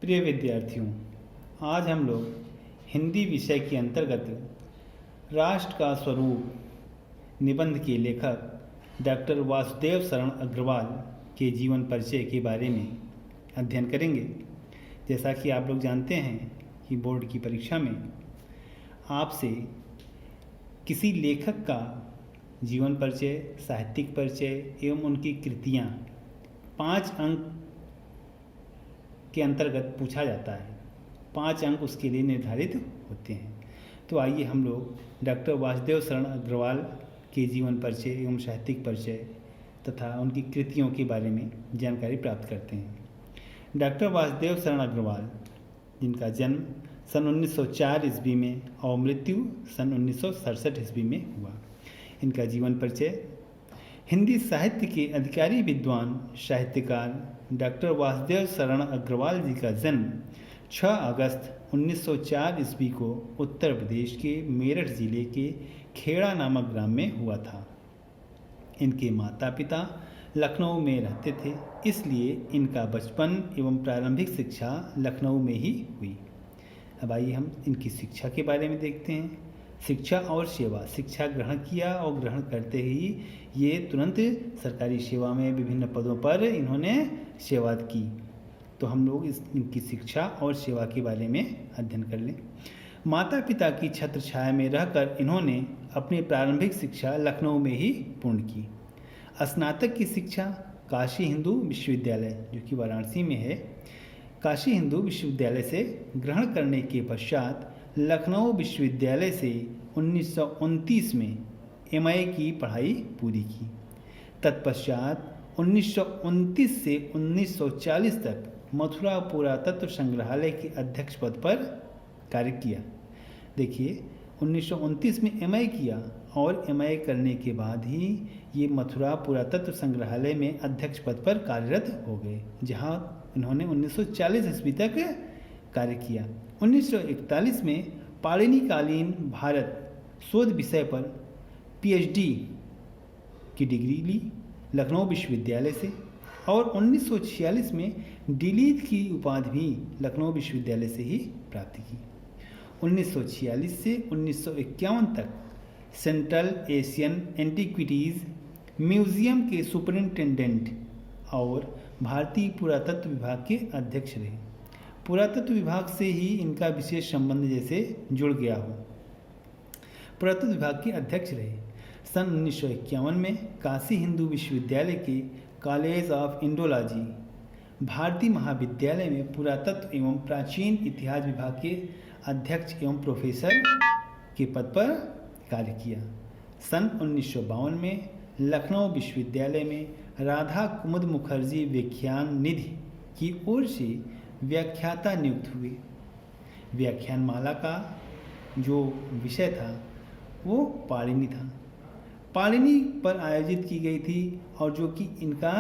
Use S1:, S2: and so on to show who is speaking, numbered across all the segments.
S1: प्रिय विद्यार्थियों, आज हम लोग हिंदी विषय के अंतर्गत राष्ट्र का स्वरूप निबंध के लेखक डॉक्टर वासुदेव शरण अग्रवाल के जीवन परिचय के बारे में अध्ययन करेंगे। जैसा कि आप लोग जानते हैं कि बोर्ड की परीक्षा में आपसे किसी लेखक का जीवन परिचय, साहित्यिक परिचय एवं उनकी कृतियाँ 5 अंक के अंतर्गत पूछा जाता है। 5 अंक उसके लिए निर्धारित होते हैं। तो आइए हम लोग डॉक्टर वासुदेव शरण अग्रवाल के जीवन परिचय एवं साहित्यिक परिचय तथा उनकी कृतियों के बारे में जानकारी प्राप्त करते हैं। डॉक्टर वासुदेव शरण अग्रवाल, जिनका जन्म सन 1904 ईस्वी में और मृत्यु सन 1967 ईस्वी में हुआ। इनका जीवन परिचय। हिंदी साहित्य के अधिकारी विद्वान साहित्यकार डॉक्टर वासुदेव शरण अग्रवाल जी का जन्म 6 अगस्त 1904 ईस्वी को उत्तर प्रदेश के मेरठ जिले के खेड़ा नामक ग्राम में हुआ था। इनके माता पिता लखनऊ में रहते थे, इसलिए इनका बचपन एवं प्रारंभिक शिक्षा लखनऊ में ही हुई। अब आइए हम इनकी शिक्षा के बारे में देखते हैं। शिक्षा और सेवा। शिक्षा ग्रहण किया और ग्रहण करते ही ये तुरंत सरकारी सेवा में विभिन्न पदों पर इन्होंने सेवा की। तो हम लोग इनकी शिक्षा और सेवा के बारे में अध्ययन कर लें। माता पिता की छत्र छाया में रहकर इन्होंने अपनी प्रारंभिक शिक्षा लखनऊ में ही पूर्ण की। स्नातक की शिक्षा काशी हिंदू विश्वविद्यालय, जो कि वाराणसी में है, काशी हिंदू विश्वविद्यालय से ग्रहण करने के पश्चात लखनऊ विश्वविद्यालय से 1929 में MA की पढ़ाई पूरी की। तत्पश्चात 1929 से 1940 तक मथुरा पुरातत्व संग्रहालय के अध्यक्ष पद पर कार्य किया। देखिए, 1929 में MA किया और MA करने के बाद ही ये मथुरा पुरातत्व संग्रहालय में अध्यक्ष पद पर कार्यरत हो गए, जहां इन्होंने 1940 ईस्वी तक कार्य किया। 1941 में पाणिनिकालीन भारत शोध विषय पर PhD की डिग्री ली लखनऊ विश्वविद्यालय से और 1946 में डीलिट की उपाधि भी लखनऊ विश्वविद्यालय से ही प्राप्त की। 1946 से 1951 तक सेंट्रल एशियन एंटीक्विटीज़ म्यूजियम के सुपरिंटेंडेंट और भारतीय पुरातत्व विभाग के अध्यक्ष रहे। पुरातत्व विभाग से ही इनका विशेष संबंध जैसे जुड़ गया हो। पुरातत्व विभाग के अध्यक्ष रहे। सन 1951 में काशी हिंदू विश्वविद्यालय के कॉलेज ऑफ इंडोलॉजी भारतीय महाविद्यालय में पुरातत्व एवं प्राचीन इतिहास विभाग के अध्यक्ष एवं प्रोफेसर के पद पर कार्य किया। सन 1952 में लखनऊ विश्वविद्यालय में राधा कुमुद मुखर्जी व्याख्यान निधि की ओर से व्याख्याता नियुक्त हुए। व्याख्यानमाला का जो विषय था वो पाणिनि था। पाणिनि पर आयोजित की गई थी और जो कि इनका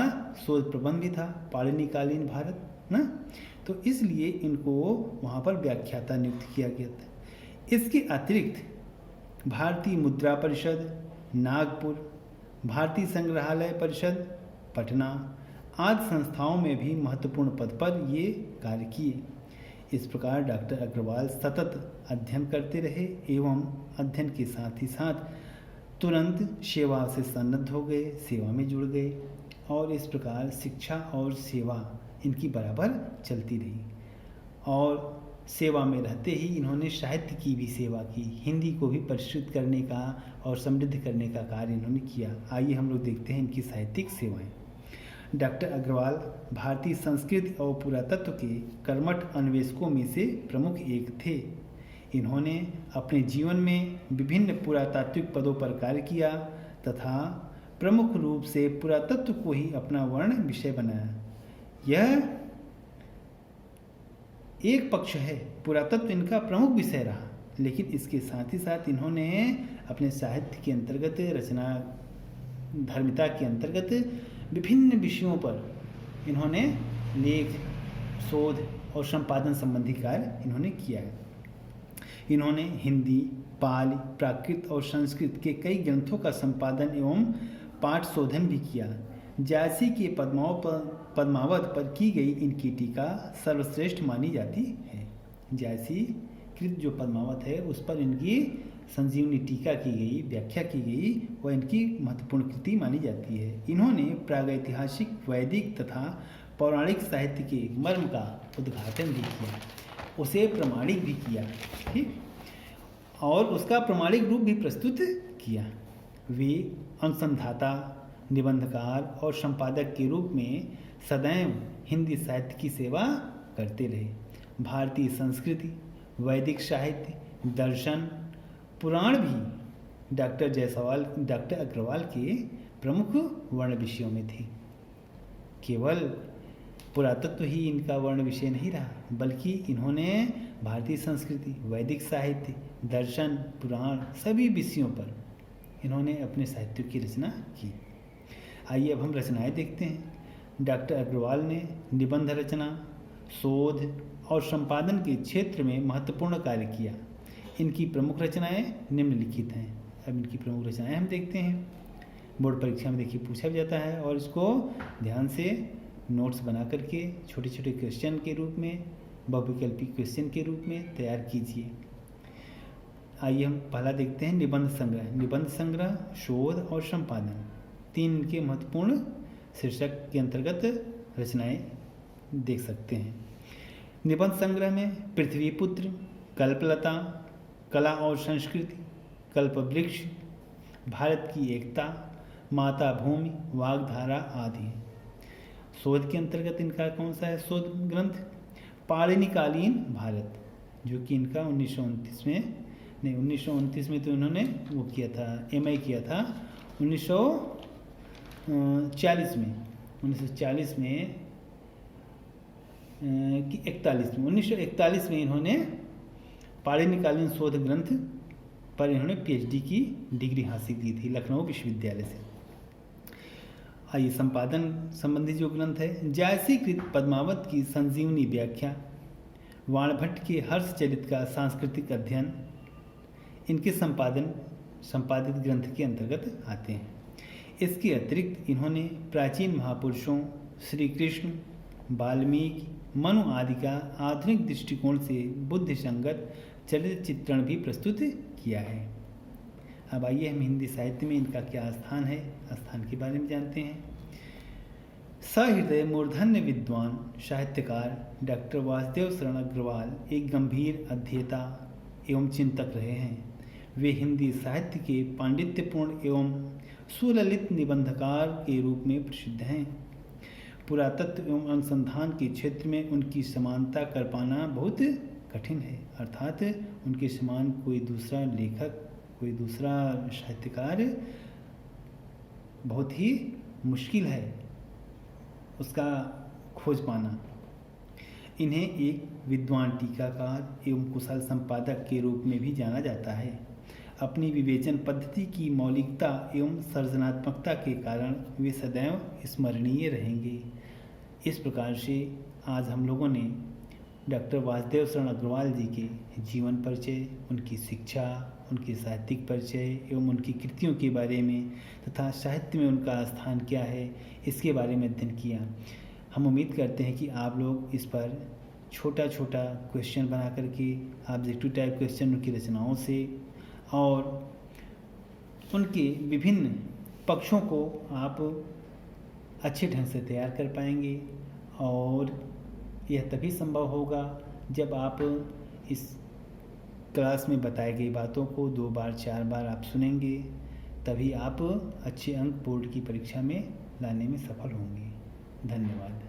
S1: शोध प्रबंध भी था, पाणिनिकालीन भारत ना, तो इसलिए इनको वहाँ पर व्याख्याता नियुक्त किया गया था। इसके अतिरिक्त भारतीय मुद्रा परिषद नागपुर, भारतीय संग्रहालय परिषद पटना आदि संस्थाओं में भी महत्वपूर्ण पद पर ये कार्य किए। इस प्रकार डॉक्टर अग्रवाल सतत अध्ययन करते रहे एवं अध्ययन के साथ ही साथ तुरंत सेवा से सन्नद्ध हो गए, सेवा में जुड़ गए और इस प्रकार शिक्षा और सेवा इनकी बराबर चलती रही। और सेवा में रहते ही इन्होंने साहित्य की भी सेवा की, हिंदी को भी परिष्कृत करने का और समृद्ध करने का कार्य इन्होंने किया। आइए हम लोग देखते हैं इनकी साहित्यिक सेवाएं। डॉक्टर अग्रवाल भारतीय संस्कृति और पुरातत्व के कर्मठ अन्वेषकों में से प्रमुख एक थे। इन्होंने अपने जीवन में विभिन्न पुरातात्विक पदों पर कार्य किया तथा प्रमुख रूप से पुरातत्व को ही अपना वर्ण विषय बनाया। यह एक पक्ष है, पुरातत्व इनका प्रमुख विषय रहा, लेकिन इसके साथ ही साथ इन्होंने अपने साहित्य के अंतर्गत, रचना धर्मिता के अंतर्गत विभिन्न विषयों पर इन्होंने लेख, शोध और संपादन संबंधी कार्य इन्होंने किया है। इन्होंने हिंदी, पाली, प्राकृत और संस्कृत के कई ग्रंथों का संपादन एवं पाठ शोधन भी किया। जायसी के पद्मावत पर की गई इनकी टीका सर्वश्रेष्ठ मानी जाती है। जायसी कृत जो पद्मावत है उस पर इनकी संजीवनी टीका की गई, व्याख्या की गई, वह इनकी महत्वपूर्ण कृति मानी जाती है। इन्होंने प्रागैतिहासिक, वैदिक तथा पौराणिक साहित्य के मर्म का उद्घाटन भी किया, उसे प्रमाणिक भी किया, ठीक, और उसका प्रमाणिक रूप भी प्रस्तुत किया। वे अनुसंधाता, निबंधकार और संपादक के रूप में सदैव हिंदी साहित्य की सेवा करते रहे। भारतीय संस्कृति, वैदिक साहित्य, दर्शन, पुराण भी डॉक्टर अग्रवाल के प्रमुख वर्ण विषयों में थे। केवल पुरातत्व ही इनका वर्ण विषय नहीं रहा, बल्कि इन्होंने भारतीय संस्कृति, वैदिक साहित्य, दर्शन, पुराण सभी विषयों पर इन्होंने अपने साहित्य की रचना की। आइए अब हम रचनाएं देखते हैं। डॉक्टर अग्रवाल ने निबंध रचना, शोध और संपादन के क्षेत्र में महत्वपूर्ण कार्य किया। इनकी प्रमुख रचनाएं निम्नलिखित हैं। अब इनकी प्रमुख रचनाएं हम देखते हैं। बोर्ड परीक्षा में देखिए पूछा भी जाता है, और इसको ध्यान से नोट्स बना करके छोटे छोटे क्वेश्चन के रूप में, बहुविकल्पी क्वेश्चन के रूप में तैयार कीजिए। आइए हम पहला देखते हैं निबंध संग्रह। निबंध संग्रह, शोध और संपादन, तीन इनके महत्वपूर्ण शीर्षक के अंतर्गत रचनाएं देख सकते हैं। निबंध संग्रह में पृथ्वीपुत्र, कल्पलता, कला और संस्कृति, कल्पवृक्ष, भारत की एकता, माता भूमि, वाग्धारा आदि। शोध के अंतर्गत इनका कौन सा है शोध ग्रंथ? पाणिनिकालीन भारत, जो कि इनका 1929 में तो इन्होंने वो किया था, MA किया था 1940 में, 1941 में इन्होंने पाणिनिकालीन शोध ग्रंथ पर इन्होंने PhD की डिग्री हासिल की थी लखनऊ विश्वविद्यालय से। आइए संपादन संबंधी जो ग्रंथ है, जायसी कृत पद्मावत की संजीवनी व्याख्या, वाणभट्ट के हर्षचरित का सांस्कृतिक अध्ययन, इनके संपादित ग्रंथ के अंतर्गत आते हैं। इसके अतिरिक्त इन्होंने प्राचीन महापुरुषों श्री कृष्ण, वाल्मीकि, मनु आदि का आधुनिक दृष्टिकोण से बुद्ध संगत चरित्र चित्रण भी प्रस्तुत किया है। अब आइए हम हिंदी साहित्य में इनका क्या स्थान है, स्थान के बारे में जानते हैं। सहृदय मूर्धन्य विद्वान साहित्यकार डॉक्टर वासुदेव शरण अग्रवाल एक गंभीर अध्येता एवं चिंतक रहे हैं। वे हिंदी साहित्य के पांडित्यपूर्ण एवं सुललित निबंधकार के रूप में प्रसिद्ध हैं। पुरातत्व एवं अनुसंधान के क्षेत्र में उनकी समानता कर पाना बहुत कठिन है, अर्थात उनके समान कोई दूसरा लेखक, कोई दूसरा साहित्यकार बहुत ही मुश्किल है उसका खोज पाना। इन्हें एक विद्वान टीकाकार एवं कुशल संपादक के रूप में भी जाना जाता है। अपनी विवेचन पद्धति की मौलिकता एवं सृजनात्मकता के कारण वे सदैव स्मरणीय रहेंगे। इस प्रकार से आज हम लोगों ने डॉक्टर वासुदेव शरण अग्रवाल जी के जीवन परिचय, उनकी शिक्षा, उनके साहित्यिक परिचय एवं उनकी कृतियों के बारे में तथा साहित्य में उनका स्थान क्या है, इसके बारे में अध्ययन किया। हम उम्मीद करते हैं कि आप लोग इस पर छोटा छोटा क्वेश्चन बना करके ऑब्जेक्टिव टाइप क्वेश्चन उनकी रचनाओं से और उनके विभिन्न पक्षों को आप अच्छे ढंग से तैयार कर पाएंगे, और यह तभी संभव होगा जब आप इस क्लास में बताई गई बातों को 2 बार 4 बार आप सुनेंगे, तभी आप अच्छे अंक बोर्ड की परीक्षा में लाने में सफल होंगे। धन्यवाद।